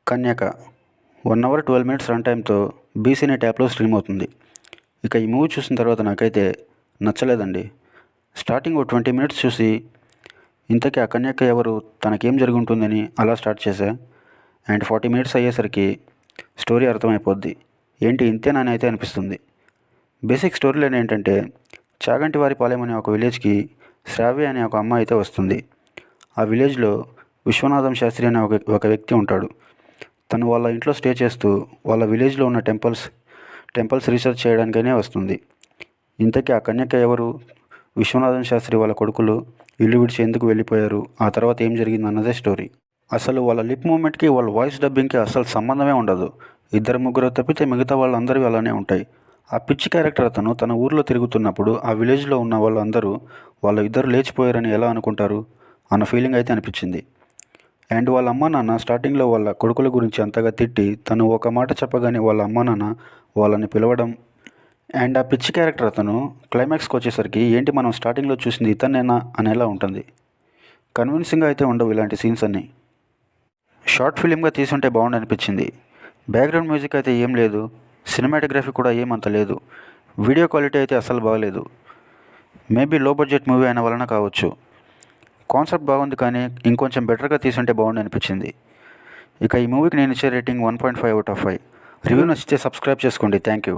కన్యక 1 hour 12 minutes run టైంతో బీ సినీ ట్యాప్లో స్ట్రీమ్ అవుతుంది. ఇక ఈ మూవీ చూసిన తర్వాత నాకైతే నచ్చలేదండి. స్టార్టింగ్ ఓ 20 మినిట్స్ చూసి ఇంతకీ ఆ కన్యక ఎవరు, తనకేం జరిగి ఉంటుందని అలా స్టార్ట్ చేశా. అండ్ 40 మినిట్స్ అయ్యేసరికి స్టోరీ అర్థమైపోద్ది. ఏంటి ఇంతేనని అయితే అనిపిస్తుంది. బేసిక్ స్టోరీ లైన్ ఏంటంటే, చాగంటివారిపాలెం అనే ఒక విలేజ్కి శ్రావ్య అనే ఒక అమ్మాయి అయితే వస్తుంది. ఆ విలేజ్లో విశ్వనాథం శాస్త్రి అనే ఒక వ్యక్తి ఉంటాడు. తను వాళ్ళ ఇంట్లో స్టే చేస్తూ వాళ్ళ విలేజ్లో ఉన్న టెంపుల్స్ రీసెర్చ్ చేయడానికనే వస్తుంది. ఇంతకీ ఆ కన్యక ఎవరు, విశ్వనాథం శాస్త్రి వాళ్ళ కొడుకులు ఇల్లు విడిచి ఎందుకు వెళ్ళిపోయారు, ఆ తర్వాత ఏం జరిగింది అన్నదే స్టోరీ. అసలు వాళ్ళ లిప్ మూమెంట్కి వాళ్ళ వాయిస్ డబ్బింగ్కి అసలు సంబంధమే ఉండదు. 2-3 తప్పితే మిగతా వాళ్ళందరివి అలానే ఉంటాయి. ఆ పిచ్చి క్యారెక్టర్ అతను తన ఊర్లో తిరుగుతున్నప్పుడు ఆ విలేజ్లో ఉన్న వాళ్ళందరూ వాళ్ళ ఇద్దరు లేచిపోయారని ఎలా అనుకుంటారు అన్న ఫీలింగ్ అయితే అనిపించింది. అండ్ వాళ్ళ అమ్మా నాన్న స్టార్టింగ్లో వాళ్ళ కొడుకుల గురించి అంతగా తిట్టి తను ఒక మాట చెప్పగానే వాళ్ళ అమ్మా నాన్న వాళ్ళని పిలవడం, అండ్ ఆ పిచ్చి క్యారెక్టర్ అతను క్లైమాక్స్కి వచ్చేసరికి ఏంటి మనం స్టార్టింగ్లో చూసింది ఇతన్నేనా అనేలా ఉంటుంది. కన్విన్సింగ్గా అయితే ఉండవు ఇలాంటి సీన్స్ అన్నీ. షార్ట్ ఫిలింగా తీసుంటే బాగుండు అనిపించింది. బ్యాక్గ్రౌండ్ మ్యూజిక్ అయితే ఏం లేదు, సినిమాటోగ్రఫీ కూడా ఏమంత లేదు, వీడియో క్వాలిటీ అయితే అస్సలు బాగలేదు. మేబీ లో బడ్జెట్ మూవీ అయిన వలన కావచ్చు. కాన్సెప్ట్ బాగుంది కానీ ఇంకొంచెం బెటర్గా తీసుంటే బాగుండు అనిపించింది. ఇక ఈ మూవీకి నేను ఇచ్చే రేటింగ్ 1.5/5. రివ్యూ నచ్చితే సబ్స్క్రైబ్ చేసుకోండి. Thank you.